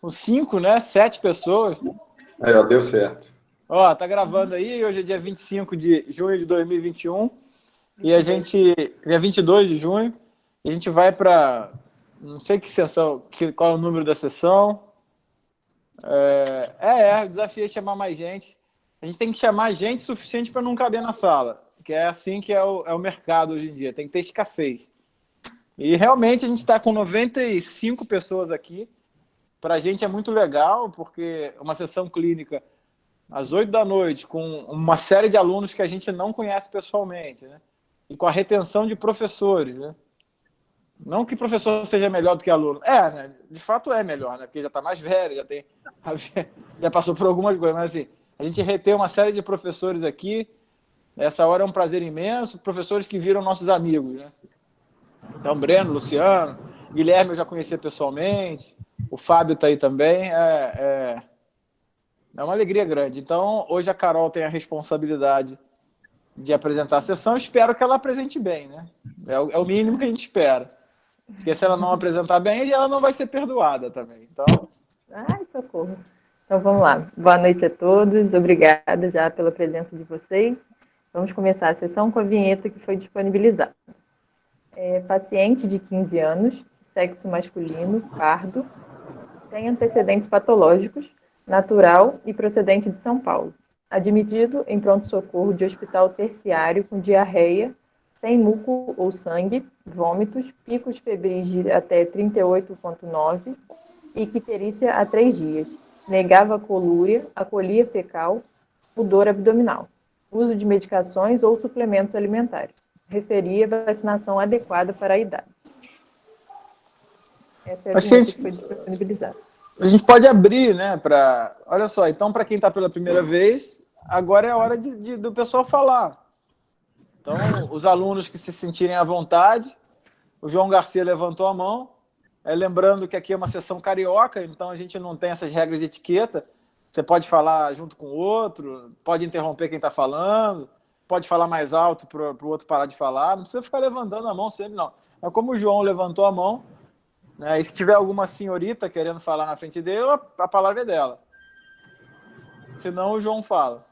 com 5, né? 7 pessoas. Aí, ó, deu certo. Ó, tá gravando aí, hoje é dia 25 de junho de 2021, e a gente, dia 22 de junho, e a gente vai para, não sei que sessão, qual é o número da sessão. O desafio é chamar mais gente. A gente tem que chamar gente suficiente para não caber na sala, que é assim que é o mercado hoje em dia, tem que ter escassez. E realmente a gente está com 95 pessoas aqui. Para a gente é muito legal, porque uma sessão clínica às 8 da noite, com uma série de alunos que a gente não conhece pessoalmente, né? E com a retenção de professores, né? Não que professor seja melhor do que aluno. Né? De fato é melhor, né? Porque já está mais velho, já passou por algumas coisas, mas assim, a gente retém uma série de professores aqui. Essa hora é um prazer imenso, professores que viram nossos amigos, né? Então, Breno, Luciano, Guilherme eu já conhecia pessoalmente, o Fábio está aí também, é uma alegria grande. Então, hoje a Carol tem a responsabilidade de apresentar a sessão, espero que ela apresente bem, né? É o mínimo que a gente espera. Porque se ela não apresentar bem, ela não vai ser perdoada também. Então... Ai, socorro. Então vamos lá. Boa noite a todos. Obrigada já pela presença de vocês. Vamos começar a sessão com a vinheta que foi disponibilizada. Paciente de 15 anos, sexo masculino, pardo, tem antecedentes patológicos, natural e procedente de São Paulo. Admitido em pronto-socorro de hospital terciário com diarreia, sem muco ou sangue, vômitos, picos febris de até 38,9 e icterícia há 3 dias. Negava colúria, acolia fecal, pudor abdominal. Uso de medicações ou suplementos alimentares. Referia vacinação adequada para a idade. Essa é a linha que foi disponibilizada. A gente pode abrir, né? Olha só, então, para quem está pela primeira vez, agora é a hora do pessoal falar. Então, os alunos que se sentirem à vontade, o João Garcia levantou a mão, lembrando que aqui é uma sessão carioca, então a gente não tem essas regras de etiqueta. Você pode falar junto com o outro, pode interromper quem está falando, pode falar mais alto para o outro parar de falar, não precisa ficar levantando a mão sempre, não. Mas como o João levantou a mão, né, e se tiver alguma senhorita querendo falar na frente dele, a palavra é dela. Senão o João fala.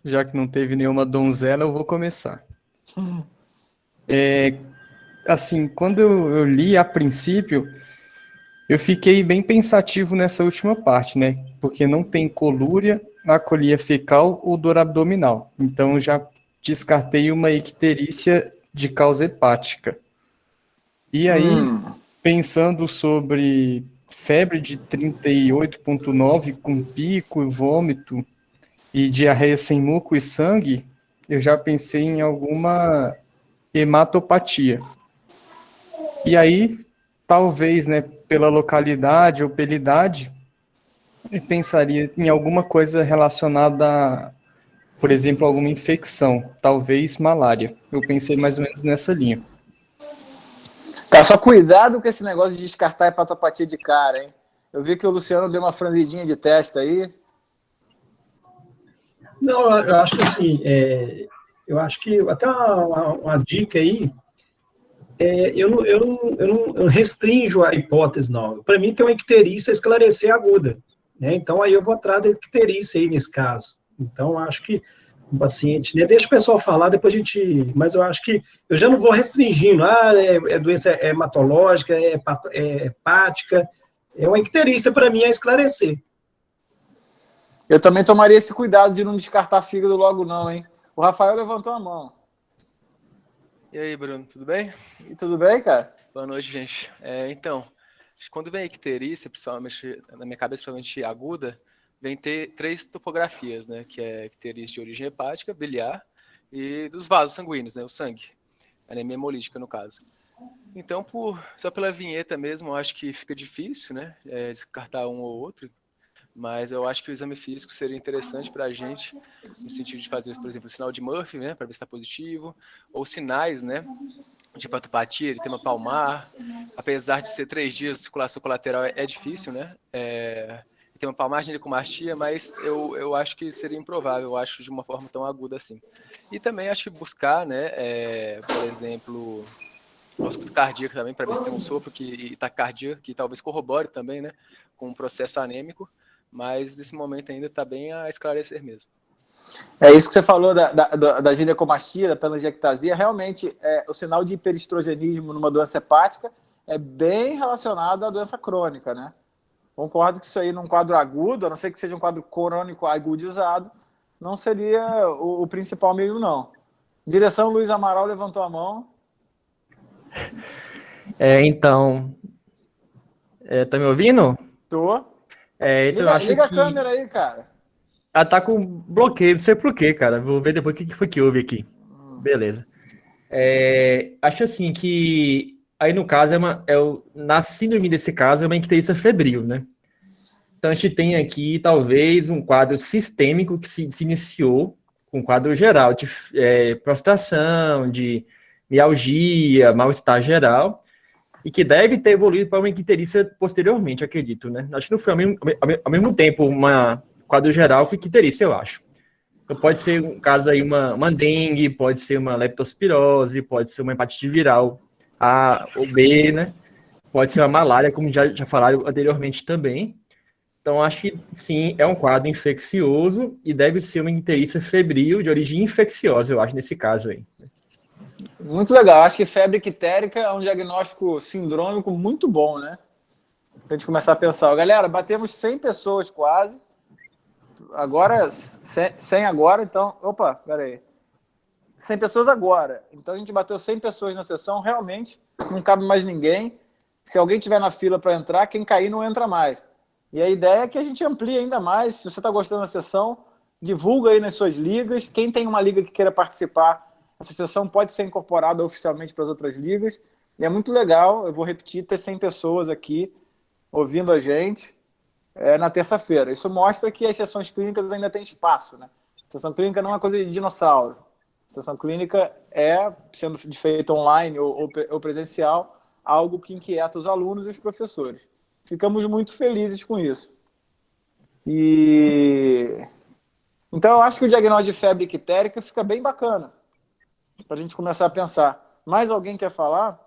Já que não teve nenhuma donzela, eu vou começar. Assim, quando eu li a princípio, eu fiquei bem pensativo nessa última parte, né? Porque não tem colúria, acolia fecal ou dor abdominal. Então, eu já descartei uma icterícia de causa hepática. E aí, pensando sobre febre de 38,9 com pico e vômito e diarreia sem muco e sangue, eu já pensei em alguma hematopatia. E aí, talvez, né, pela localidade ou pela idade, eu pensaria em alguma coisa relacionada a, por exemplo, alguma infecção, talvez malária. Eu pensei mais ou menos nessa linha. Tá, só cuidado com esse negócio de descartar hepatopatia de cara, hein? Eu vi que o Luciano deu uma franzidinha de testa aí. Não, eu acho que assim, eu acho que até uma dica aí, eu não restringo a hipótese, não. Para mim, tem uma icterícia esclarecer aguda, né? Então, aí eu vou atrás da icterícia aí nesse caso. Então, eu acho que o paciente, né? Deixa o pessoal falar, depois a gente... Mas eu acho que eu já não vou restringindo. É doença hematológica, é hepática. É uma icterícia, para mim, é esclarecer. Eu também tomaria esse cuidado de não descartar fígado logo não, hein? O Rafael levantou a mão. E aí, Bruno, tudo bem? E tudo bem, cara? Boa noite, gente. Então, quando vem a icterícia, principalmente, na minha cabeça, principalmente aguda, vem ter 3 topografias, né? Que é icterícia de origem hepática, biliar e dos vasos sanguíneos, né? O sangue. Anemia hemolítica, no caso. Então, só pela vinheta mesmo, eu acho que fica difícil, né? Descartar um ou outro. Mas eu acho que o exame físico seria interessante para a gente, no sentido de fazer, por exemplo, o sinal de Murphy, né, para ver se está positivo, ou sinais, né, de hepatopatia, eritema palmar, apesar de ser 3 dias de circulação colateral, é difícil, né, eritema palmar, ginecomastia, mas eu acho que seria improvável, eu acho, de uma forma tão aguda assim. E também acho que buscar, né, por exemplo, ausculta cardíaca também, para ver se tem um sopro e taquicardia, que talvez corrobore também, né, com um processo anêmico, mas nesse momento ainda está bem a esclarecer mesmo. É isso que você falou da ginecomastia, da telangiectasia, realmente o sinal de hiperestrogenismo numa doença hepática é bem relacionado à doença crônica, né? Concordo que isso aí num quadro agudo, a não ser que seja um quadro crônico agudizado, não seria o principal mesmo, não. Direção, Luiz Amaral levantou a mão. Então, tá me ouvindo? Tô. Então eu acho liga a que câmera aí, cara. ela tá com bloqueio, não sei por quê, cara. Vou ver depois o que foi que houve aqui. Beleza. Acho assim que aí no caso na síndrome desse caso é uma icterícia febril, né? Então a gente tem aqui talvez um quadro sistêmico que se iniciou com um quadro geral de prostração, de mialgia, mal-estar geral, e que deve ter evoluído para uma icterícia posteriormente, acredito, né? Acho que não foi ao mesmo tempo uma quadro geral com icterícia, eu acho. Então pode ser um caso aí uma dengue, pode ser uma leptospirose, pode ser uma hepatite viral A ou B, né? Pode ser uma malária, como já falaram anteriormente também. Então, acho que, sim, é um quadro infeccioso e deve ser uma icterícia febril de origem infecciosa, eu acho, nesse caso aí. Muito legal. Acho que febre ictérica é um diagnóstico sindrômico muito bom, né? Pra gente começar a pensar. Galera, batemos 100 pessoas quase. Agora, 100 agora, então... Opa, peraí. 100 pessoas agora. Então, a gente bateu 100 pessoas na sessão. Realmente, não cabe mais ninguém. Se alguém tiver na fila para entrar, quem cair não entra mais. E a ideia é que a gente amplie ainda mais. Se você está gostando da sessão, divulga aí nas suas ligas. Quem tem uma liga que queira participar, essa sessão pode ser incorporada oficialmente para as outras ligas. E é muito legal, eu vou repetir, ter 100 pessoas aqui ouvindo a gente na terça-feira. Isso mostra que as sessões clínicas ainda têm espaço, né? Sessão clínica não é coisa de dinossauro. Sessão clínica sendo feita online ou presencial, algo que inquieta os alunos e os professores. Ficamos muito felizes com isso. Então, eu acho que o diagnóstico de febre ictérica fica bem bacana para a gente começar a pensar. Mais alguém quer falar?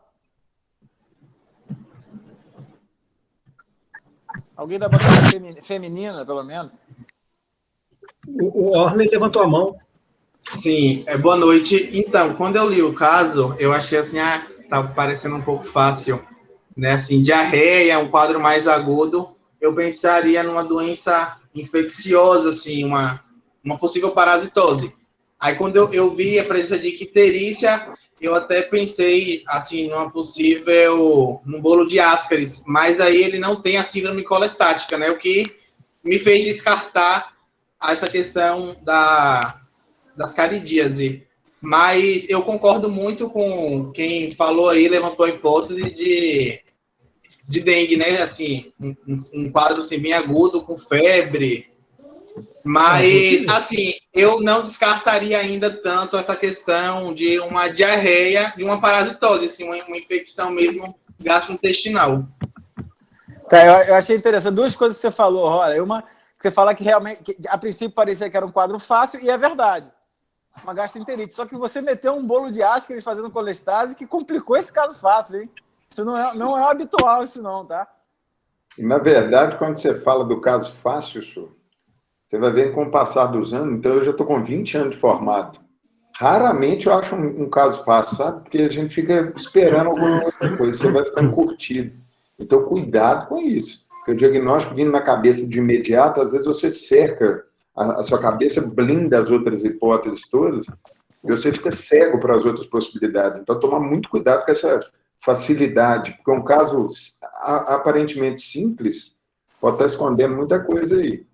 Alguém da bancada feminina, pelo menos? O Orley levantou a mão. Sim, boa noite. Então, quando eu li o caso, eu achei assim, tá parecendo um pouco fácil, né? Assim, diarreia, um quadro mais agudo, eu pensaria numa doença infecciosa, assim, uma possível parasitose. Aí, quando eu vi a presença de icterícia, eu até pensei, assim, num bolo de Ascaris, mas aí ele não tem a síndrome colestática, né? O que me fez descartar essa questão das caridíase. Mas eu concordo muito com quem falou aí, levantou a hipótese de dengue, né? Assim, um quadro assim, bem agudo, com febre. Mas, assim, eu não descartaria ainda tanto essa questão de uma diarreia e uma parasitose, assim, uma infecção mesmo gastrointestinal. Tá, eu achei interessante. Duas coisas que você falou, Rola. Uma, que você fala que realmente, a princípio parecia que era um quadro fácil, e é verdade. Uma gastroenterite. Só que você meteu um bolo de Ascaris fazendo colestase que complicou esse caso fácil, hein? Isso não é habitual, isso não, tá? E, na verdade, quando você fala do caso fácil, senhor, você vai ver com o passar dos anos, então eu já estou com 20 anos de formato. Raramente eu acho um caso fácil, sabe? Porque a gente fica esperando alguma outra coisa, você vai ficando curtido. Então, cuidado com isso. Porque o diagnóstico vindo na cabeça de imediato, às vezes você cerca, a sua cabeça blinda as outras hipóteses todas, e você fica cego para as outras possibilidades. Então, tomar muito cuidado com essa facilidade, porque um caso aparentemente simples pode estar escondendo muita coisa aí.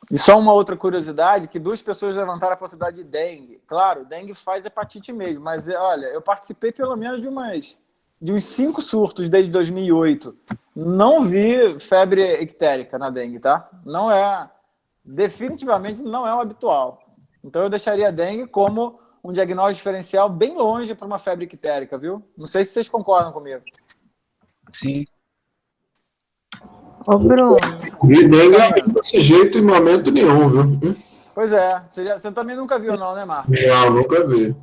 E só uma outra curiosidade, que 2 pessoas levantaram a possibilidade de dengue. Claro, dengue faz hepatite mesmo, mas olha, eu participei pelo menos de uns 5 surtos desde 2008. Não vi febre ictérica na dengue, tá? Definitivamente não é o habitual. Então eu deixaria a dengue como um diagnóstico diferencial bem longe para uma febre ictérica, viu? Não sei se vocês concordam comigo. Sim. Ô, Bruno. Vi dengue desse jeito em momento nenhum, viu? Pois é. Você também nunca viu não, né, Marcos? Não, nunca vi.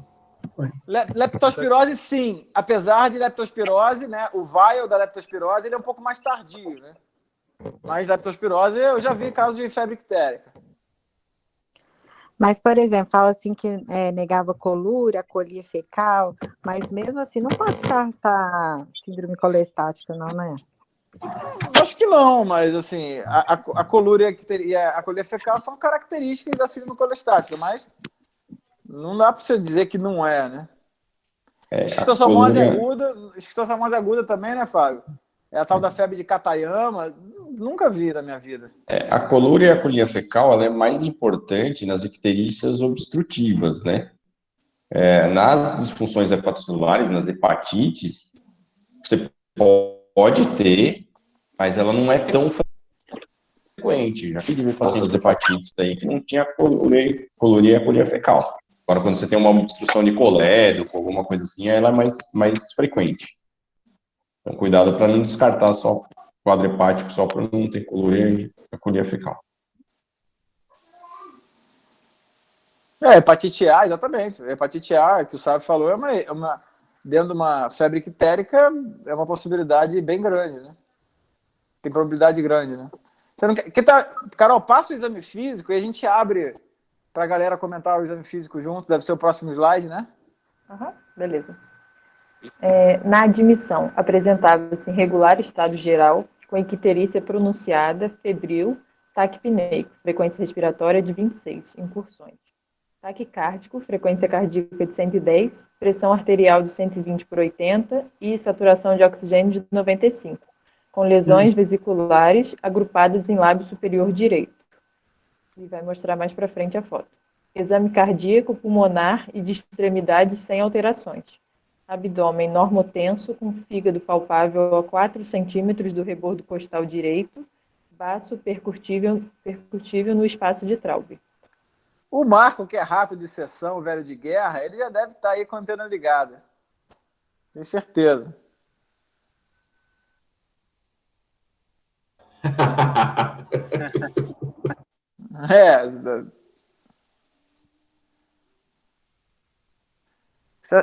Leptospirose, sim. Apesar de leptospirose, né? O vial da leptospirose ele é um pouco mais tardio, né? Mas leptospirose, eu já vi casos de febre ictérica. Mas, por exemplo, fala assim que negava colúria, colia fecal, mas mesmo assim não pode descartar síndrome colestática, não, né? Acho que não, mas assim, a colúria e a colia fecal são características da síndrome colestática, mas não dá para você dizer que não é, né? Esquistossomose aguda também, né, Fábio? É a tal da febre de Katayama. Nunca vi na minha vida. A colúria e a colia fecal ela é mais importante nas icterícias obstrutivas, né? Nas disfunções hepatocelulares, nas hepatites, você pode ter, mas ela não é tão frequente. Já tive pacientes de hepatites aí que não tinha colúria e a colia fecal. Agora, quando você tem uma obstrução de colédoco, alguma coisa assim, ela é mais frequente. Então, cuidado para não descartar só quadro hepático, só para não ter colúria e a colia fecal. Hepatite A, exatamente. Hepatite A, que o Sábio falou, dentro de uma febre ictérica, é uma possibilidade bem grande, né? Tem probabilidade grande, né? Você não Carol, passa o exame físico e a gente abre para a galera comentar o exame físico junto. Deve ser o próximo slide, né? Beleza. Na admissão, apresentava-se em regular estado geral, com icterícia pronunciada, febril, taquipneico, frequência respiratória de 26, incursões. Taquicárdico, frequência cardíaca de 110, pressão arterial de 120/80 e saturação de oxigênio de 95, com lesões vesiculares agrupadas em lábio superior direito. E vai mostrar mais para frente a foto. Exame cardíaco, pulmonar e de extremidades sem alterações. Abdômen normotenso, com fígado palpável a 4 centímetros do rebordo costal direito, baço percutível no espaço de Traube. O Marco, que é rato de sessão, velho de guerra, ele já deve estar aí com a antena ligada. Tenho certeza.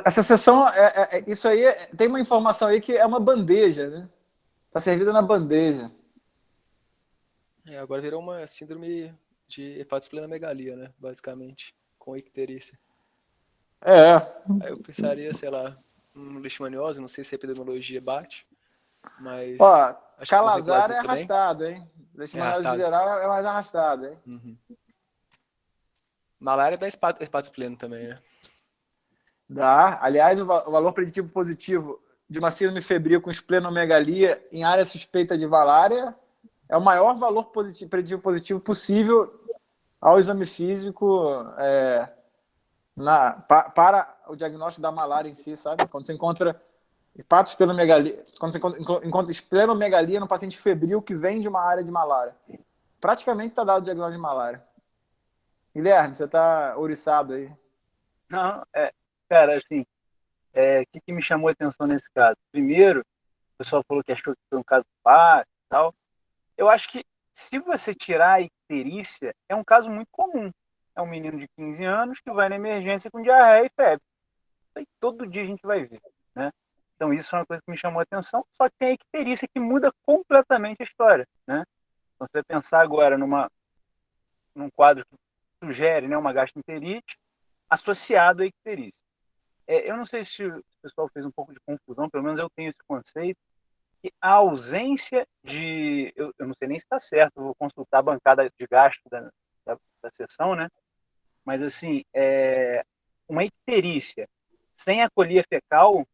Essa sessão, isso aí, tem uma informação aí que é uma bandeja, né? Está servida na bandeja. Agora virou uma síndrome de hepatosplenomegalia, né? Basicamente, com icterícia. Aí eu pensaria, sei lá, leishmaniose, não sei se a epidemiologia bate, mas... Calazar é arrastado, hein? Leishmaniose geral é mais arrastado, hein? Uhum. Malária dá hepatospleno também, né? Dá. Aliás, o valor preditivo positivo de uma síndrome febril com esplenomegalia em área suspeita de malária é o maior valor preditivo positivo possível ao exame físico para o diagnóstico da malária em si, sabe? Quando você encontra hepatosplenomegalia, quando você encontra esplenomegalia no paciente febril que vem de uma área de malária, praticamente está dado o diagnóstico de malária. Guilherme, você está ouriçado aí. Não, cara, assim, o que me chamou a atenção nesse caso? Primeiro, o pessoal falou que achou que foi um caso fácil e tal. Eu acho que, se você tirar a icterícia, é um caso muito comum. É um menino de 15 anos que vai na emergência com diarreia e febre. Aí, todo dia a gente vai ver, né? Então, isso é uma coisa que me chamou a atenção. Só que tem a icterícia que muda completamente a história, né? Então, você vai pensar agora num quadro que sugere, né, uma gastroenterite associado à icterícia. Eu não sei se o pessoal fez um pouco de confusão, pelo menos eu tenho esse conceito, que a ausência de... Eu não sei nem se está certo, vou consultar a bancada de gastro da sessão, né? Mas, assim, uma icterícia sem a colia fecal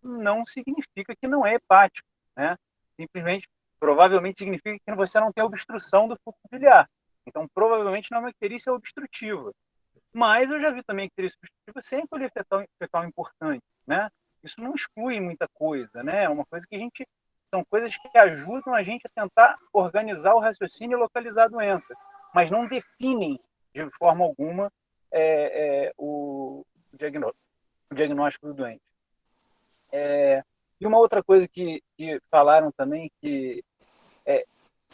não significa que não é hepático, né? Simplesmente, provavelmente significa que você não tem obstrução do fluxo biliar. Então, provavelmente não é uma icterícia obstrutiva. Mas eu já vi também icterícia obstrutiva sem a colia fecal importante, né? Isso não exclui muita coisa, né? É uma coisa que são coisas que ajudam a gente a tentar organizar o raciocínio e localizar a doença, mas não definem de forma alguma o diagnóstico do doente. E uma outra coisa que falaram também que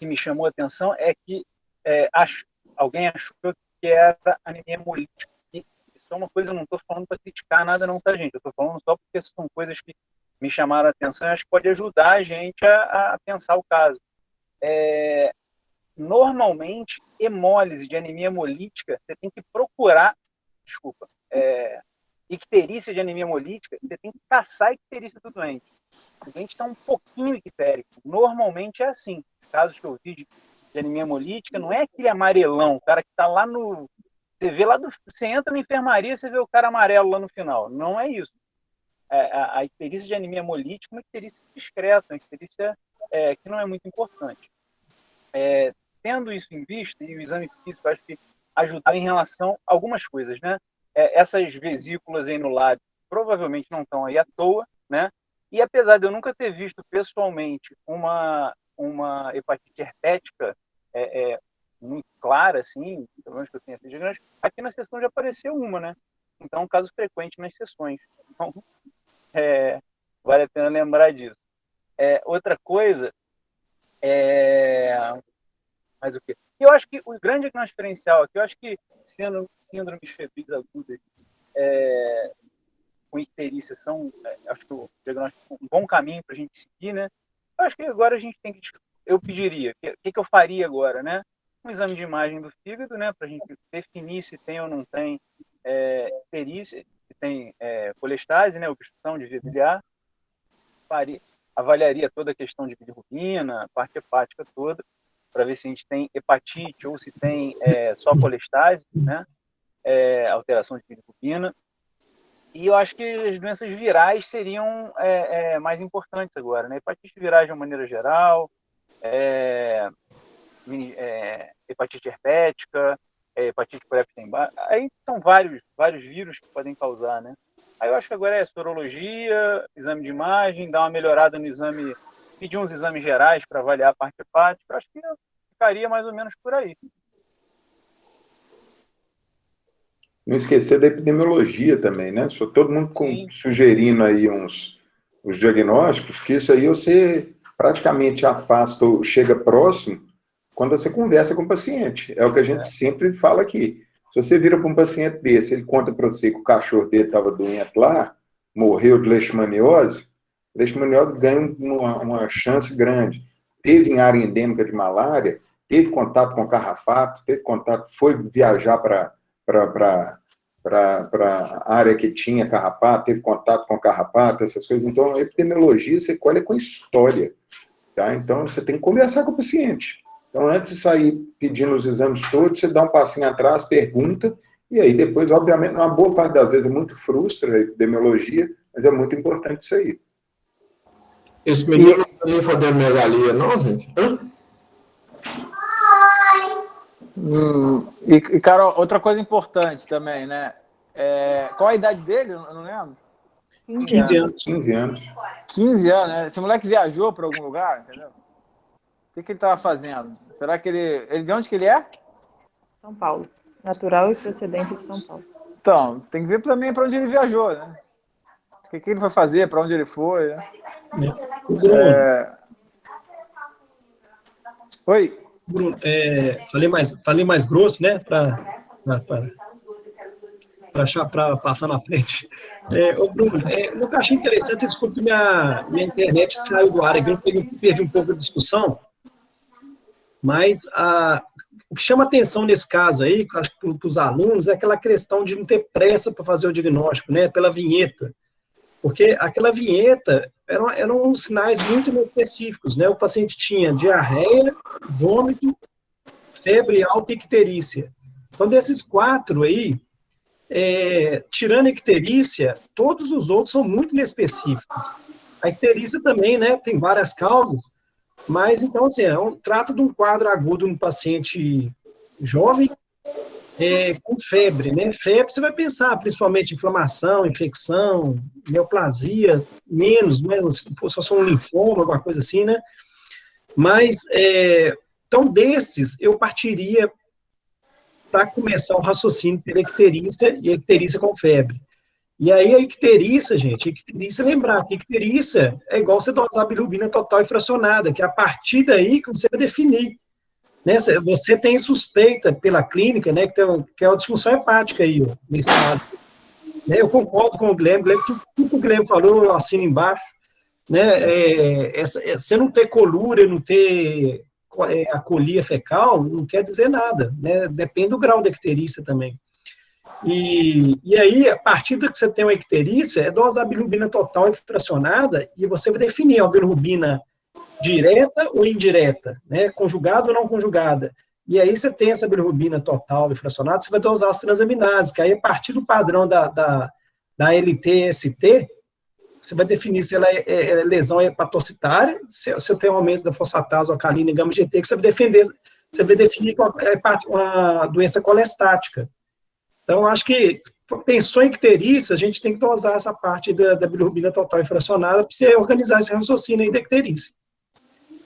me chamou a atenção é que alguém achou que era anemia hemolítica. Isso é uma coisa, eu não estou falando para criticar nada não, tá, gente? Eu estou falando só porque são coisas que me chamaram a atenção e acho que pode ajudar a gente a pensar o caso. Normalmente, hemólise de anemia hemolítica, você tem que procurar, icterícia de anemia hemolítica, você tem que caçar a icterícia do doente. O doente está um pouquinho ictérico. Normalmente é assim. Casos que eu vi de anemia hemolítica, não é aquele amarelão, o cara que está lá no... Você vê lá, você entra na enfermaria, você vê o cara amarelo lá no final. Não é isso. A icterícia de anemia hemolítica é uma icterícia discreta, uma icterícia que não é muito importante. Tendo isso em vista, e o exame físico, acho que ajudar em relação a algumas coisas, né? Essas vesículas aí no lábio provavelmente não estão aí à toa, né? E apesar de eu nunca ter visto pessoalmente uma hepatite herpética muito clara, assim, pelo menos que eu tenha feito diagnóstico, aqui na sessão já apareceu uma, né? Então, um caso frequente nas sessões. Então, vale a pena lembrar disso. Outra coisa, mas o quê? Eu acho que o grande diagnóstico diferencial aqui, eu acho que síndromes febris agudas com icterícia são, acho que o diagnóstico é um bom caminho para a gente seguir, né? Eu acho que agora a gente tem que, eu pediria, o que eu faria agora, né? Um exame de imagem do fígado, né? Para a gente definir se tem ou não tem icterícia, se tem colestase, né? Obstrução de via biliar. Avaliaria toda a questão de bilirrubina, a parte hepática toda, para ver se a gente tem hepatite ou se tem só colestase, né? Alteração de bilirrubina. E eu acho que as doenças virais seriam mais importantes agora, né? Hepatite virais de uma maneira geral, hepatite herpética, hepatite por Epstein-Barr. Aí são vários vírus que podem causar, né? Aí eu acho que agora é sorologia, exame de imagem, dar uma melhorada no exame, pedir uns exames gerais para avaliar a parte hepática. Eu acho que eu ficaria mais ou menos por aí. Não esquecer da epidemiologia também, né? Só todo mundo sugerindo aí os diagnósticos, que isso aí você praticamente afasta ou chega próximo quando você conversa com o paciente. É o que a gente sempre fala aqui. Se você vira para um paciente desse, ele conta para você que o cachorro dele estava doente lá, morreu de leishmaniose ganha uma chance grande. Teve em área endêmica de malária, teve contato com carrapato, foi viajar para a área que tinha carrapato, teve contato com carrapato, essas coisas. Então, a epidemiologia você colhe com história. Tá? Então, você tem que conversar com o paciente. Então, antes de sair pedindo os exames todos, você dá um passinho atrás, pergunta, e aí depois, obviamente, uma boa parte das vezes é muito frustra a epidemiologia, mas é muito importante isso aí. Esse menino não tem linfoadenomegalia, não, gente? E, Carol, outra coisa importante também, né? Qual a idade dele? Eu não lembro. 15 anos. 15 anos. 15 anos, né? Esse moleque viajou para algum lugar, entendeu? O que ele estava fazendo? Será que ele... De onde que ele é? São Paulo. Natural e procedente de São Paulo. Então, tem que ver também para onde ele viajou, né? O que ele foi fazer, para onde ele foi, né? Oi? Bruno, falei mais grosso, né? Para passar na frente. Bruno, o que eu achei interessante, desculpa que minha internet saiu do ar aqui, eu perdi um pouco a discussão, mas o que chama atenção nesse caso aí, acho que para os alunos, é aquela questão de não ter pressa para fazer o diagnóstico, né? Pela vinheta. Porque aquela vinheta eram uns sinais muito específicos, né? O paciente tinha diarreia, vômito, febre alta e icterícia. Então, desses 4 aí, tirando a icterícia, todos os outros são muito inespecíficos. A icterícia também, né? Tem várias causas, mas, então, assim, trata de um quadro agudo no paciente jovem, com febre, né? Febre, você vai pensar principalmente inflamação, infecção, neoplasia, menos, se fosse um linfoma, alguma coisa assim, né? Mas, então, desses, eu partiria para começar o raciocínio pela icterícia e a icterícia com febre. E aí, a icterícia, gente, lembrar que icterícia é igual você dosar bilirrubina total e fracionada, que é a partir daí que você vai definir. Né? Você tem suspeita pela clínica, né, que é uma disfunção hepática aí, ó, nesse caso. né? Eu concordo com o Guilherme, tudo que o Guilherme falou, eu assino embaixo, né? Você não ter colúria, não ter a colia fecal, não quer dizer nada, né? Depende do grau da icterícia também. E aí, a partir do que você tem uma icterícia, é dosar a bilirrubina total e fracionada, e você vai definir a bilirrubina direta ou indireta, né? Conjugada ou não conjugada. E aí você tem essa bilirrubina total e fracionada, você vai dosar as transaminases, que aí a partir do padrão da LT-ST, você vai definir se ela é lesão hepatocitária, se tem um aumento da fosfatase alcalina e gama-GT, que você vai definir qual é uma doença colestática. Então, acho que pensou em icterícia, a gente tem que dosar essa parte da bilirrubina total e fracionada para você organizar esse raciocínio aí da icterícia.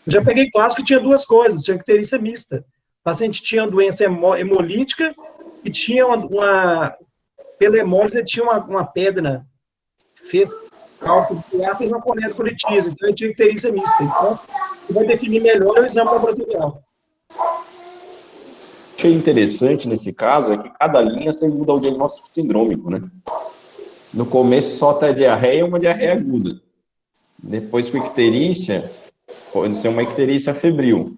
Eu já peguei casos que tinha duas coisas, tinha icterícia mista. O paciente tinha uma doença hemolítica e tinha pela hemólise, tinha uma pedra, fez cálculo de fez uma coleta coletiza, então ele tinha icterícia mista. Então, você vai definir melhor o exame laboratorial. O que é interessante nesse caso é que cada linha você muda o diagnóstico sindrômico, né? No começo só até diarreia, uma diarreia aguda. Depois com icterícia, pode ser uma icterícia febril.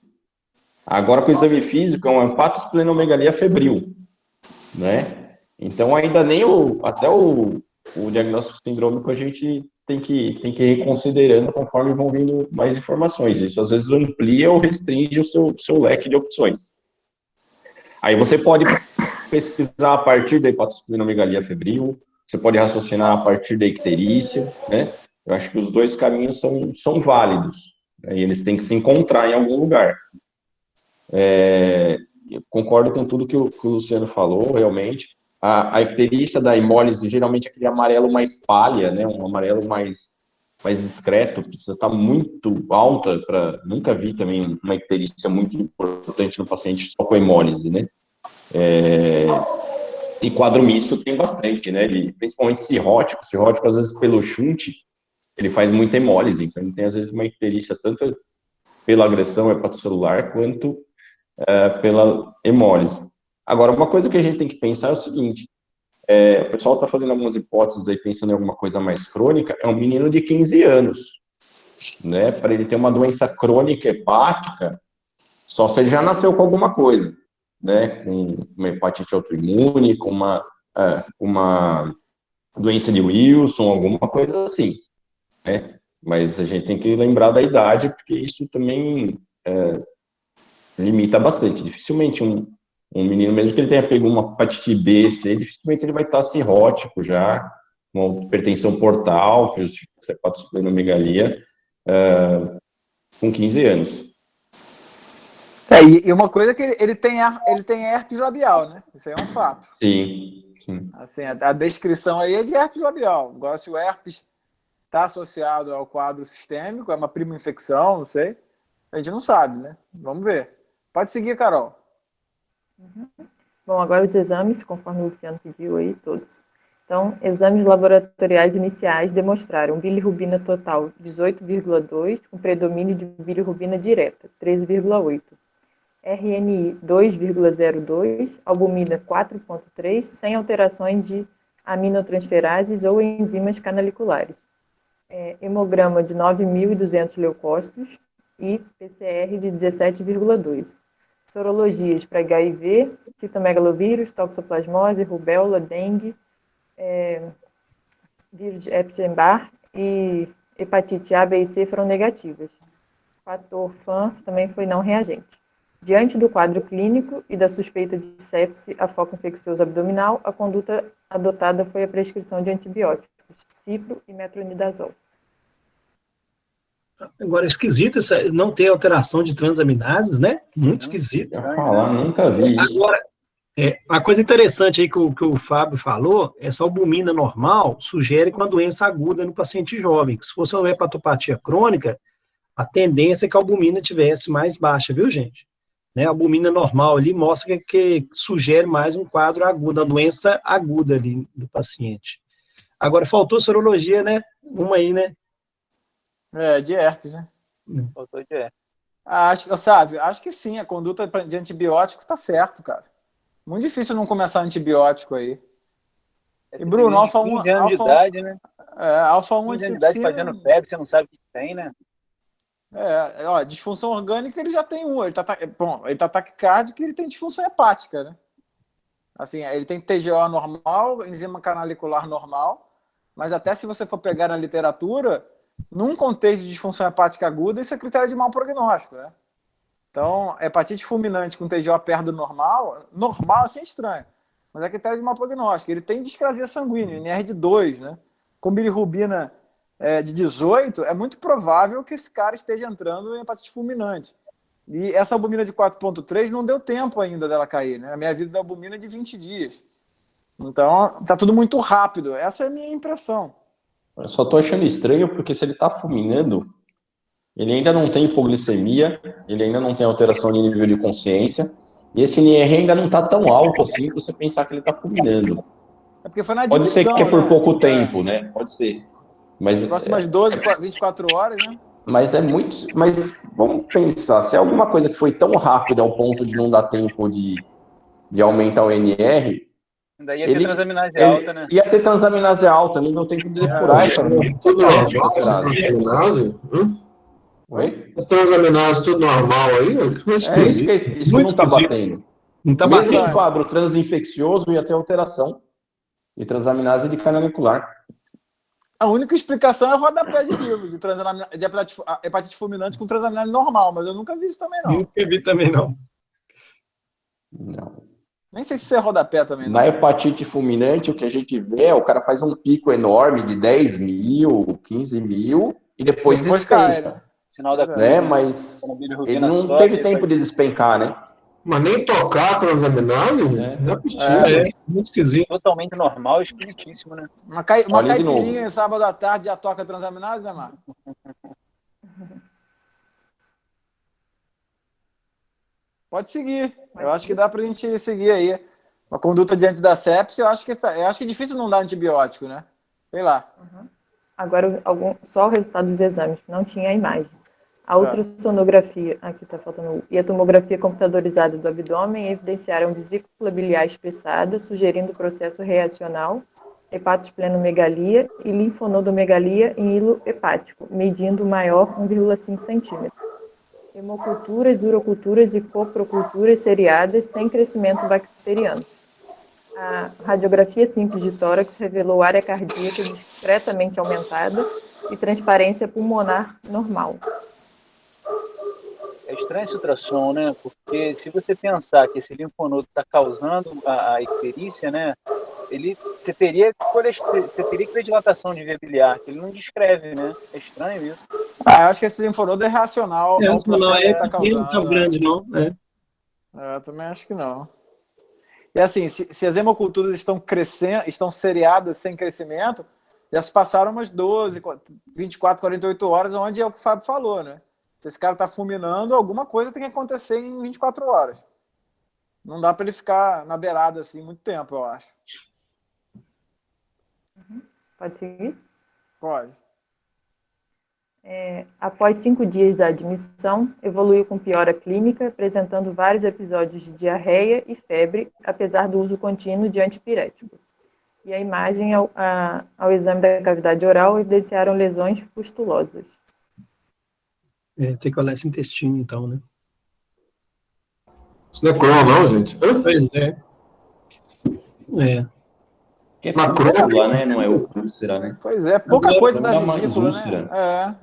Agora com o exame físico é uma hepatosplenomegalia febril, né? Então ainda nem até o diagnóstico sindrômico a gente tem que ir reconsiderando conforme vão vindo mais informações. Isso às vezes amplia ou restringe o seu leque de opções. Aí você pode pesquisar a partir da hepatosplenomegalia febril, você pode raciocinar a partir da icterícia, né? Eu acho que os dois caminhos são válidos, né? E eles têm que se encontrar em algum lugar. Eu concordo com tudo que o Luciano falou, realmente. A icterícia da hemólise, geralmente é aquele amarelo mais palha, né? Um amarelo mais discreto, precisa estar muito alta para... Nunca vi também uma icterícia muito importante no paciente só com hemólise, né? E quadro misto tem bastante, né? Principalmente cirrótico. Cirrótico, às vezes, pelo shunt, ele faz muita hemólise, então ele tem, às vezes, uma icterícia tanto pela agressão hepatocelular quanto pela hemólise. Agora, uma coisa que a gente tem que pensar é o seguinte, o pessoal está fazendo algumas hipóteses aí, pensando em alguma coisa mais crônica, é um menino de 15 anos, né? Para ele ter uma doença crônica hepática, só se ele já nasceu com alguma coisa, né? Com uma hepatite autoimune, com uma doença de Wilson, alguma coisa assim, né? Mas a gente tem que lembrar da idade, porque isso também limita bastante. Dificilmente um menino, mesmo que ele tenha pego uma hepatite B, C, dificilmente ele vai estar cirrótico já, uma hipertensão portal, que justifica essa hepatosplenomegalia, com 15 anos. E uma coisa é que ele tem herpes labial, né? Isso aí é um fato. Sim. Assim, a descrição aí é de herpes labial. Agora, se o herpes está associado ao quadro sistêmico, é uma prima infecção, não sei, a gente não sabe, né? Vamos ver. Pode seguir, Carol. Bom, agora os exames, conforme o Luciano pediu aí, todos. Então, exames laboratoriais iniciais demonstraram bilirrubina total 18,2, com predomínio de bilirrubina direta, 13,8. RNI 2,02, albumina 4,3, sem alterações de aminotransferases ou enzimas canaliculares. Hemograma de 9.200 leucócitos e PCR de 17,2. Sorologias para HIV, citomegalovírus, toxoplasmose, rubéola, dengue, vírus de Epstein-Barr e hepatite A, B e C foram negativas. Fator FAN também foi não reagente. Diante do quadro clínico e da suspeita de sepse a foco infeccioso abdominal, a conduta adotada foi a prescrição de antibióticos, cipro e metronidazol. Agora, é esquisito não ter alteração de transaminases, né? Muito esquisito. Nunca vi isso. Agora, uma coisa interessante aí que o Fábio falou, essa albumina normal sugere com a doença aguda no paciente jovem, que se fosse uma hepatopatia crônica, a tendência é que a albumina tivesse mais baixa, viu, gente? Né? A albumina normal ali mostra que sugere mais um quadro agudo, a doença aguda ali do paciente. Agora, faltou sorologia, né? Uma aí, né? De herpes, né? Faltou de herpes. Acho que sim, a conduta de antibiótico tá certo, cara. Muito difícil não começar antibiótico aí. E Bruno, alfa 1, 15 anos de alfa 1, idade, né? alfa 1 15 anos de idade fazendo febre, você não sabe o que tem, né? Ó, disfunção orgânica ele já tem ele tá taquicárdico e ele tem disfunção hepática, né? Assim, ele tem TGO normal, enzima canalicular normal, mas até se você for pegar na literatura, num contexto de disfunção hepática aguda, isso é critério de mau prognóstico, né? Então, hepatite fulminante com TGO perto do normal assim é estranho, mas é critério de mau prognóstico. Ele tem discrasia sanguínea, NR de 2, né? Com bilirrubina de 18, é muito provável que esse cara esteja entrando em hepatite fulminante. E essa albumina de 4,3 não deu tempo ainda dela cair, né? A minha vida da albumina é de 20 dias. Então, tá tudo muito rápido. Essa é a minha impressão. Eu só tô achando estranho porque se ele tá fulminando, ele ainda não tem hipoglicemia, ele ainda não tem alteração de nível de consciência, e esse NR ainda não tá tão alto assim pra você pensar que ele tá fulminando. É porque foi na Pode ser admissão, que é por né? pouco tempo, né? Pode ser. Mas, as próximas 12, 24 horas, né? Mas é muito. Mas vamos pensar, se é alguma coisa que foi tão rápida ao ponto de não dar tempo de aumentar o NR. Ainda ia ter transaminase alta, né? Ia ter transaminase alta, não deu tempo de depurar essa. Tudo normal, Oi? As transaminases tudo normal aí? Isso que não está batendo. Não tá Mesmo batendo. em quadro transinfeccioso ia ter alteração de transaminase de canalicular. A única explicação é o rodapé de livro de hepatite fulminante com transaminase normal, mas eu nunca vi isso também, não. Nunca vi também, não. Não. Nem sei se isso é rodapé também, não. Na hepatite fulminante, o que a gente vê é o cara faz um pico enorme de 10 mil, 15 mil, e depois cai, despenca. né? Sinal da Né? Mas ele não teve tempo de despencar, né? Mas nem tocar a transaminase? Não é possível. Muito esquisito. Totalmente normal, esquisitíssimo, né? Uma caipirinha em sábado à tarde já toca transaminase, né, Marco? Pode seguir. Eu acho que dá pra gente seguir aí. Uma conduta diante da sepse, eu acho que é difícil não dar antibiótico, né? Sei lá. Agora, só o resultado dos exames, não tinha a imagem. A ultrassonografia, aqui está faltando, e a tomografia computadorizada do abdômen evidenciaram vesícula biliar espessada, sugerindo processo reacional, hepatosplenomegalia e linfonodomegalia em hilo hepático, medindo maior 1,5 cm. Hemoculturas, uroculturas e coproculturas seriadas sem crescimento bacteriano. A radiografia simples de tórax revelou área cardíaca discretamente aumentada e transparência pulmonar normal. É estranho esse ultrassom, né? Porque se você pensar que esse linfonodo está causando a icterícia, né? Você teria que ter dilatação de via biliar, que ele não descreve, né? É estranho isso. Eu acho que esse linfonodo é reacional ao processo que está causando. Não é tão grande, não. Eu também acho que não. E assim, se as hemoculturas estão crescendo, estão seriadas sem crescimento, já se passaram umas 12, 24, 48 horas, onde é o que o Fábio falou, né? Se esse cara está fulminando, alguma coisa tem que acontecer em 24 horas. Não dá para ele ficar na beirada assim muito tempo, eu acho. Pode seguir? Pode. Após 5 dias da admissão, evoluiu com piora clínica, apresentando vários episódios de diarreia e febre, apesar do uso contínuo de antipirético. E a imagem ao exame da cavidade oral evidenciaram lesões pustulosas. Tem coleste intestino, então, né? Isso não é Crohn, não, gente? Pois é. Que é úlcera, né? Não é úlcera, né? Pois é, pouca coisa da vesícula, né?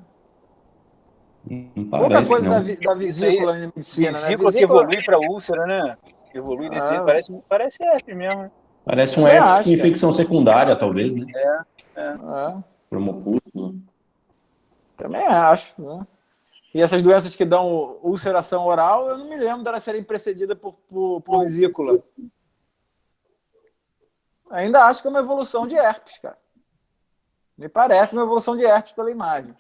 Pouca coisa da vesícula na medicina, né? Vesícula que evolui para úlcera, né? Evolui desse jeito, parece herpes mesmo, né? Parece um herpes com infecção secundária, talvez, né? Promopústulo. Também acho, né? E essas doenças que dão ulceração oral, eu não me lembro delas serem precedidas por vesícula. Ainda acho que é uma evolução de herpes, cara. Me parece uma evolução de herpes pela imagem.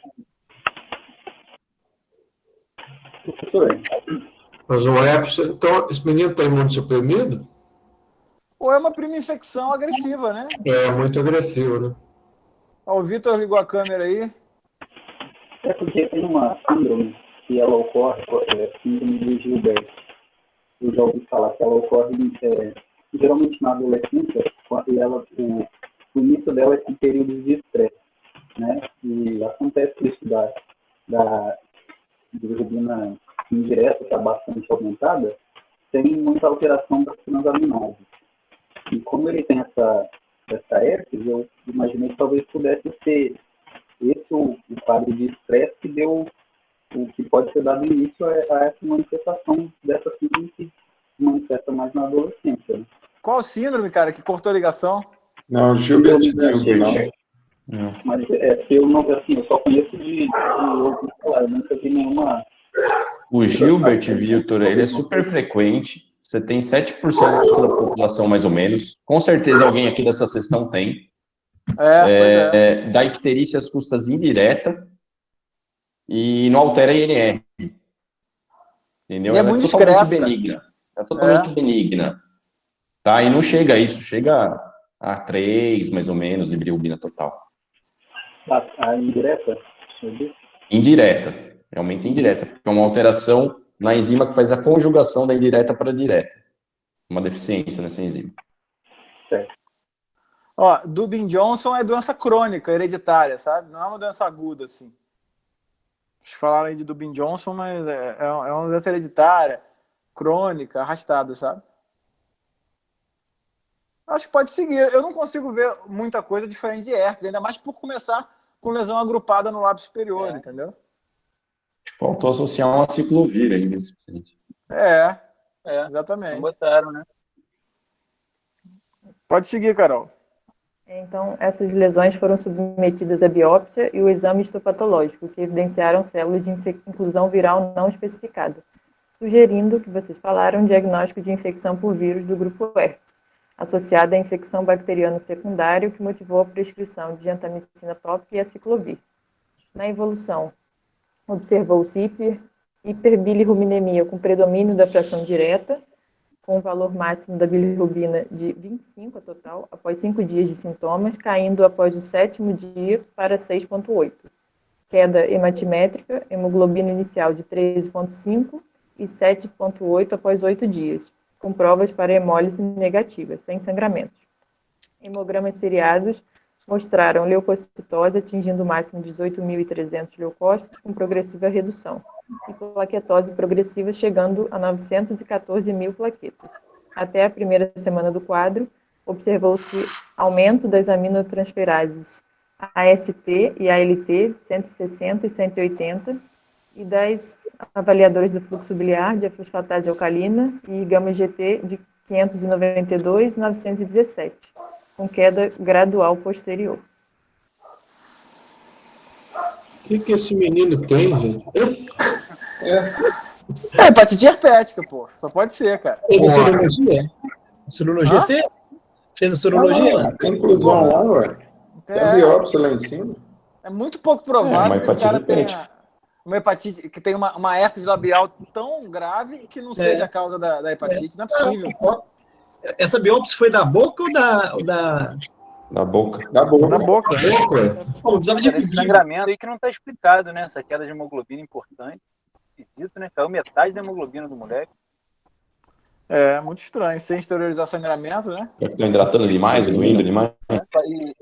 Mas o herpes, então, esse menino está imunossuprimido? Ou é uma prima infecção agressiva, né? É, muito agressivo, né? Ó, o Vitor ligou a câmera aí. É porque tem uma síndrome que ela ocorre, síndrome de Gilbert. Eu já ouvi falar que ela ocorre geralmente na adolescência, e o início dela é com períodos de estresse, né? E acontece isso da bilirrubina indireta, está bastante aumentada, tem muita alteração das transaminases. E como ele tem essa herpes, eu imaginei que talvez pudesse ser esse o quadro de estresse que deu, o que pode ter dado início a essa manifestação dessa síndrome que se manifesta mais na adolescência. Né? Qual síndrome, cara, que cortou a ligação? Não, Gilbert não. Mas eu não, assim, eu só conheço de ouvir falar, eu nunca vi nenhuma. O Gilbert, Vitor, ele é super frequente. Você tem 7% da população, mais ou menos. Com certeza alguém aqui dessa sessão tem. Da icterícia às custas indireta e não altera a INR. Entendeu? E é ela muito totalmente discreto, benigna. É totalmente benigna. Tá? E não chega a isso, chega a 3, mais ou menos, de bilirrubina total. A indireta? Indireta. Realmente indireta. Porque é uma alteração na enzima que faz a conjugação da indireta para a direta. Uma deficiência nessa enzima. Certo. Ó, Dubin-Johnson é doença crônica, hereditária, sabe? Não é uma doença aguda, assim. Vocês falaram aí de Dubin-Johnson, mas é uma doença hereditária, crônica, arrastada, sabe? Acho que pode seguir. Eu não consigo ver muita coisa diferente de herpes, ainda mais por começar com lesão agrupada no lábio superior, entendeu? Faltou associar uma ciclovir aí nesse paciente. Exatamente. Não botaram, né? Pode seguir, Carol. Então, essas lesões foram submetidas à biópsia e o exame histopatológico, que evidenciaram células de inclusão viral não especificada, sugerindo, que vocês falaram, um diagnóstico de infecção por vírus do grupo herpes, associada à infecção bacteriana secundária, que motivou a prescrição de gentamicina tópica e aciclovir. Na evolução, observou-se hiperbilirrubinemia com predomínio da fração direta, com o valor máximo da bilirrubina de 25 a total, após 5 dias de sintomas, caindo após o 7º dia para 6,8. Queda hematimétrica, hemoglobina inicial de 13,5 e 7,8 após 8 dias, com provas para hemólise negativa, sem sangramento. Hemogramas seriados mostraram leucocitose atingindo o máximo de 18.300 leucócitos, com progressiva redução, e plaquetose progressiva chegando a 914.000 plaquetas. Até a primeira semana do quadro, observou-se aumento das aminotransferases AST e ALT, 160 e 180, e das avaliadoras do fluxo biliar de fosfatase alcalina e gama-GT de 592 e 917, com queda gradual posterior. O que esse menino tem, gente? Hepatite herpética, pô. Só pode ser, cara. Fez a sorologia? A sorologia fez? Fez a sorologia? Tem inclusão lá, ué. Tem a biópsia lá em cima. É muito pouco provável que esse cara tenha uma hepatite, que tenha uma herpes labial tão grave que não seja a causa da hepatite. Não é possível. Essa biópsia foi da boca ou da... Da boca. Da boca. Da boca. Pô, precisava de Esse sangramento aí que não está explicado, né? Essa queda de hemoglobina importante. Esquisito, né? Caiu metade da hemoglobina do moleque. É, muito estranho. Sem exteriorizar sangramento, né? Estão hidratando demais, doendo demais.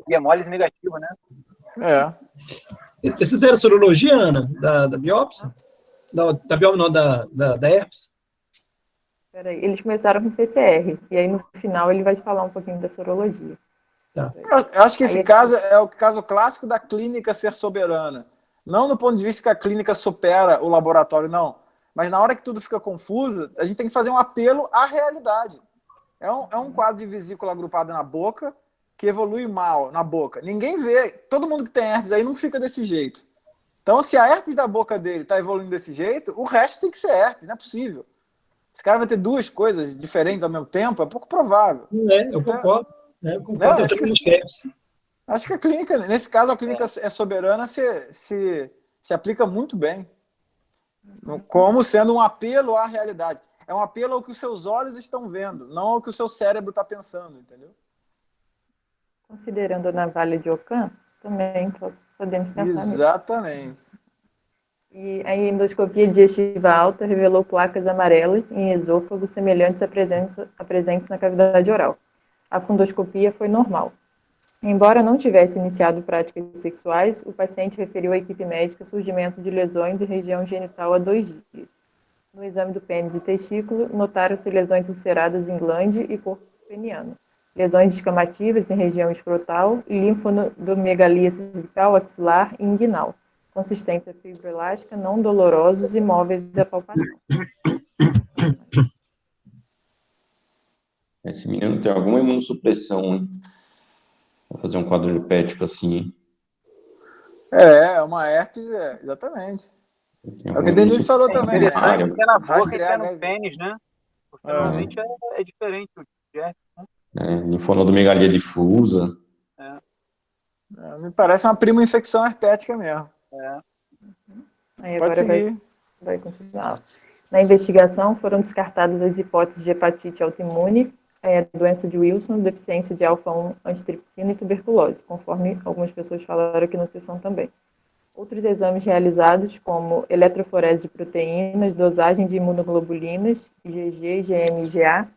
E hemólise negativa, né? Vocês fizeram sorologia, Ana? Da biópsia? Da biópsia, não, da herpes? Peraí, eles começaram com PCR, e aí no final ele vai falar um pouquinho da sorologia. Tá. Eu acho que esse caso é o caso clássico da clínica ser soberana. Não no ponto de vista que a clínica supera o laboratório, não. Mas na hora que tudo fica confuso, a gente tem que fazer um apelo à realidade. É um quadro de vesícula agrupada na boca que evolui mal na boca. Ninguém vê. Todo mundo que tem herpes aí não fica desse jeito. Então, se a herpes da boca dele está evoluindo desse jeito, o resto tem que ser herpes. Não é possível. Esse cara vai ter duas coisas diferentes ao mesmo tempo, é pouco provável. Eu concordo. Eu concordo. Acho que a clínica, nesse caso, a clínica é soberana, se aplica muito bem. Como sendo um apelo à realidade. É um apelo ao que os seus olhos estão vendo, não ao que o seu cérebro está pensando, entendeu? Considerando a navalha de Ockham, também podemos pensar nisso. Exatamente. E a endoscopia digestiva alta revelou placas amarelas em esôfago semelhantes a presentes na cavidade oral. A fundoscopia foi normal. Embora não tivesse iniciado práticas sexuais, o paciente referiu à equipe médica surgimento de lesões em região genital há 2 dias. No exame do pênis e testículo, notaram-se lesões ulceradas em glande e corpo peniano, lesões descamativas em região escrotal e linfonodomegalia cervical, axilar e inguinal, consistência fibroelástica, não dolorosos e móveis à palpação. Esse menino tem alguma imunossupressão, hein? Vou fazer um quadro herpético assim, hein? É uma herpes, exatamente. É o que a Denise falou também. Interessante que é na boca e Rastrear é no HIV. pênis, né? Porque normalmente é diferente o tipo de herpes, né? Linfonodomegalia difusa. Me parece uma prima infecção herpética mesmo. Aí Pode agora seguir. vai continuar. Na investigação, foram descartadas as hipóteses de hepatite autoimune, doença de Wilson, deficiência de alfa-1 antitripsina e tuberculose, conforme algumas pessoas falaram aqui na sessão também. Outros exames realizados, como eletroforese de proteínas, dosagem de imunoglobulinas, IgG, IgM e IgA,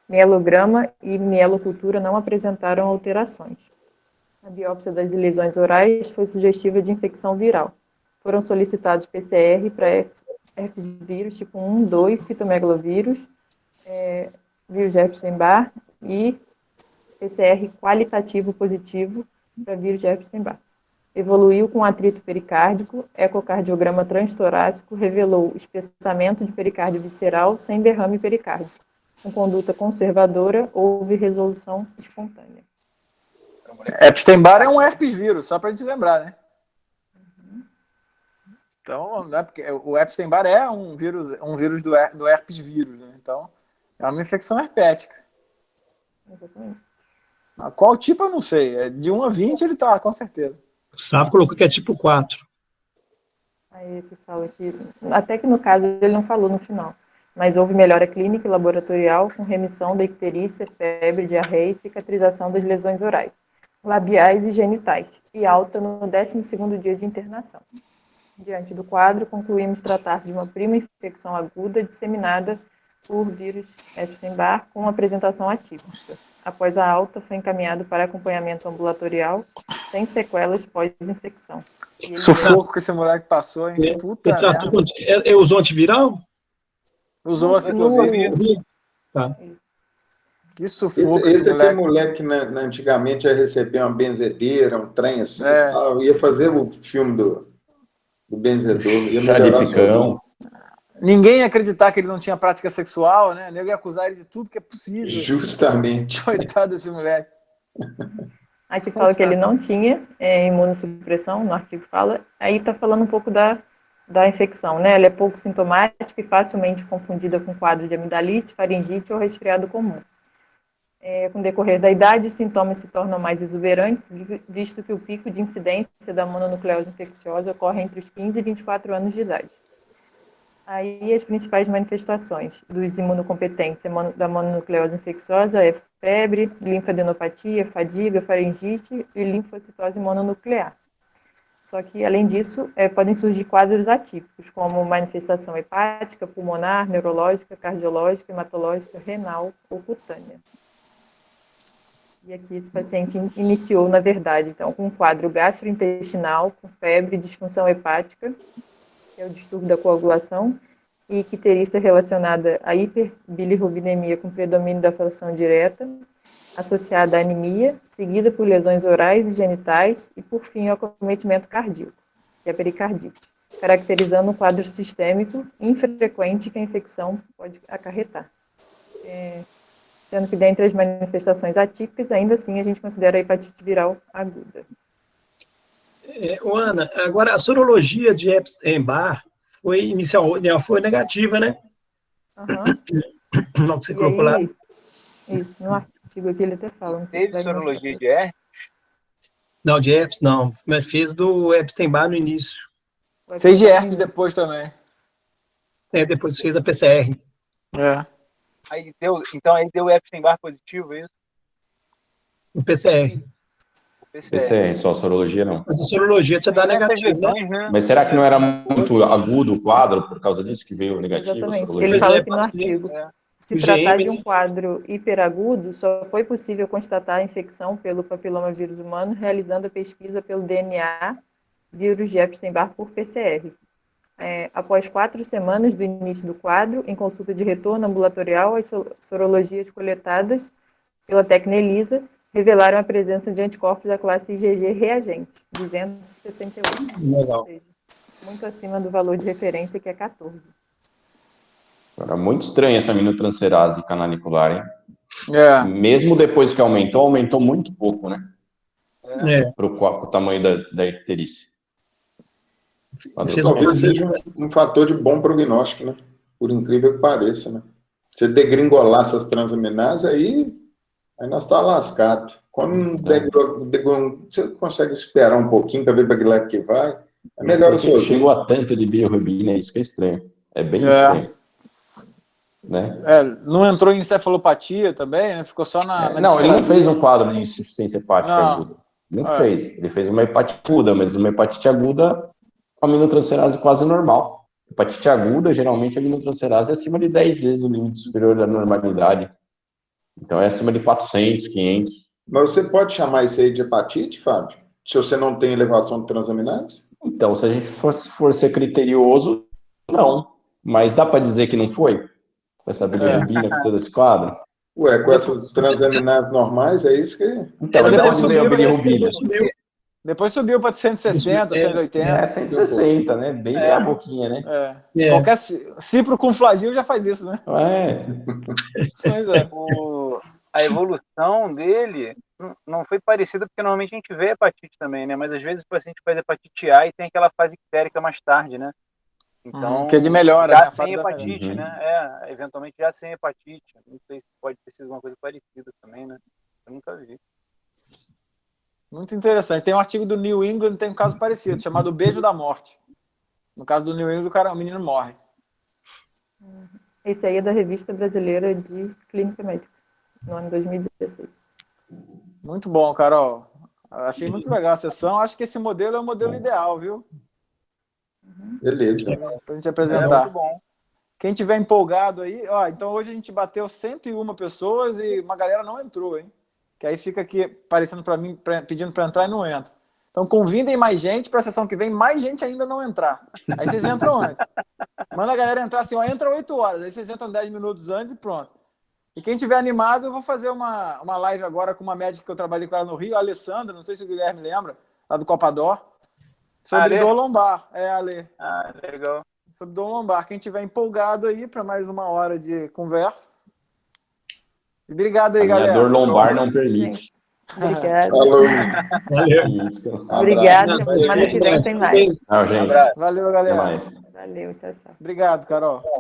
mielograma e mielocultura não apresentaram alterações. A biópsia das lesões orais foi sugestiva de infecção viral. Foram solicitados PCR para herpes vírus tipo 1, 2, citomegalovírus, vírus de Epstein-Barr e PCR qualitativo positivo para vírus de Epstein-Barr. Evoluiu com atrito pericárdico, ecocardiograma transtorácico revelou espessamento de pericárdio visceral sem derrame pericárdico. Com conduta conservadora, houve resolução espontânea. Epstein-Barr é um herpes vírus, só para a gente lembrar, né? Então, não é porque o Epstein-Barr é um vírus do herpes vírus, né? Então, é uma infecção herpética. Exatamente. Qual tipo eu não sei. De 1 a 20 ele tá, com certeza. O Safo colocou que é tipo 4. Aí ele fala que, até que no caso ele não falou no final, mas houve melhora clínica e laboratorial com remissão da icterícia, febre, diarreia e cicatrização das lesões orais, labiais e genitais, e alta no 12º dia de internação. Diante do quadro, concluímos tratar-se de uma prima infecção aguda disseminada por vírus Epstein-Barr com apresentação atípica. Após a alta, foi encaminhado para acompanhamento ambulatorial, sem sequelas pós-infecção. Sufoco que esse moleque passou, hein? Puta merda. Usou antiviral? Usou a ciclovir. Tá. Que sufoco esse moleque, antigamente, ia receber uma benzedeira, um trem assim, tal, ia fazer o filme do benzedor, ia melhorar sozinho. Ninguém ia acreditar que ele não tinha prática sexual, né? Eu ia acusar ele de tudo que é possível. Justamente. Coitado desse moleque. Aqui fala que ele não tinha imunossupressão, no artigo fala. Aí está falando um pouco da infecção, né? Ela é pouco sintomática e facilmente confundida com quadro de amidalite, faringite ou resfriado comum. Com o decorrer da idade, os sintomas se tornam mais exuberantes, visto que o pico de incidência da mononucleose infecciosa ocorre entre os 15 e 24 anos de idade. Aí as principais manifestações dos imunocompetentes da mononucleose infecciosa é febre, linfadenopatia, fadiga, faringite e linfocitose mononuclear. Só que, além disso, podem surgir quadros atípicos, como manifestação hepática, pulmonar, neurológica, cardiológica, hematológica, renal ou cutânea. E aqui esse paciente iniciou, na verdade, então, com um quadro gastrointestinal, com febre, disfunção hepática, que é o distúrbio da coagulação, e icterícia relacionada à hiperbilirrubinemia com predomínio da fração direta, associada à anemia, seguida por lesões orais e genitais, e, por fim, ao acometimento cardíaco, que é a pericardite, caracterizando um quadro sistêmico infrequente que a infecção pode acarretar. Sendo que, dentre as manifestações atípicas, ainda assim, a gente considera a hepatite viral aguda. Ana, agora a sorologia de Epstein-Barr foi negativa, né? Não, que você colocou lá. Isso, no artigo aqui ele até fala. Não teve sorologia de herpes? Não, de herpes não, mas fez do Epstein-Barr no início. Fez de herpes depois também. Depois fez a PCR. Então aí deu Epstein-Barr positivo, é isso? O PCR. PCR, só sorologia não. Mas a sorologia te dá negativo, né? Mas será que não era muito agudo o quadro por causa disso que veio negativo? Exatamente, ele fala aqui no artigo. Se tratar de um quadro hiperagudo, só foi possível constatar a infecção pelo papilomavírus humano realizando a pesquisa pelo DNA vírus de Epstein-Barr por PCR. Após 4 semanas do início do quadro, em consulta de retorno ambulatorial, as sorologias coletadas pela técnica ELISA revelaram a presença de anticorpos da classe IgG reagente, 268. Legal. Ou seja, muito acima do valor de referência, que é 14. Agora, muito estranha essa aminotransferase canalicular, hein? Mesmo depois que aumentou muito pouco, né? Para o tamanho da icterícia. Talvez seja um fator de bom prognóstico, né? Por incrível que pareça, né? Se degringolar essas transaminases, aí nós estamos lascados. Quando você consegue esperar um pouquinho para ver para que lado que vai, é melhor o seu. Chegou a tanto de bilirrubina, isso que é estranho. É bem estranho. Né? Não entrou em encefalopatia também, né? Ficou só na não, ele não fez um quadro de insuficiência hepática aguda. Não fez. Ele fez uma hepatite aguda, mas uma hepatite aguda com aminotransferase quase normal. Hepatite aguda, geralmente, a aminotransferase é acima de 10 vezes o limite superior da normalidade. Então, é acima de 400, 500. Mas você pode chamar isso aí de hepatite, Fábio? Se você não tem elevação de transaminases? Então, se a gente for ser criterioso, não. Mas dá para dizer que não foi? Com essa bilirrubina, com todo esse quadro? Ué, com essas transaminases normais, é isso que... Então, depois subiu a bilirrubina. Depois subiu para 160, 180. 160, né? Bem meia boquinha, né? Qualquer cipro com flagil já faz isso, né? Pois é. A evolução dele não foi parecida, porque normalmente a gente vê hepatite também, né? Mas às vezes o paciente faz hepatite A e tem aquela fase ictérica mais tarde, né? Então, que é de melhora, já né? sem hepatite, né? Eventualmente já sem hepatite. Não sei se pode ter sido uma coisa parecida também, né? Eu nunca vi. Muito interessante. Tem um artigo do New England, tem um caso parecido, chamado Beijo da Morte. No caso do New England, o menino morre. Esse aí é da Revista Brasileira de Clínica Médica, no ano 2016. Muito bom, Carol. Achei muito legal a sessão. Acho que esse modelo é o modelo ideal, viu? Beleza. Para a gente apresentar. Muito bom. Quem tiver empolgado aí... então hoje a gente bateu 101 pessoas e uma galera não entrou, hein? Que aí fica aqui aparecendo para mim, pedindo para entrar e não entra. Então convidem mais gente para a sessão que vem, mais gente ainda não entrar. Aí vocês entram antes. Manda a galera entrar assim, entra 8 horas, aí vocês entram 10 minutos antes e pronto. E quem tiver animado, eu vou fazer uma live agora com uma médica que eu trabalhei com ela no Rio, a Alessandra, não sei se o Guilherme lembra, lá do Copador, sobre dor lombar. Ale. Legal. Sobre dor lombar. Quem tiver empolgado aí para mais uma hora de conversa. Obrigado aí, galera. A dor lombar não permite. Obrigada. Falou. Valeu. Obrigada. Semana que vem tem mais. Tchau, gente. Valeu, galera. Até mais. Valeu, tchau, tchau. Obrigado, Carol.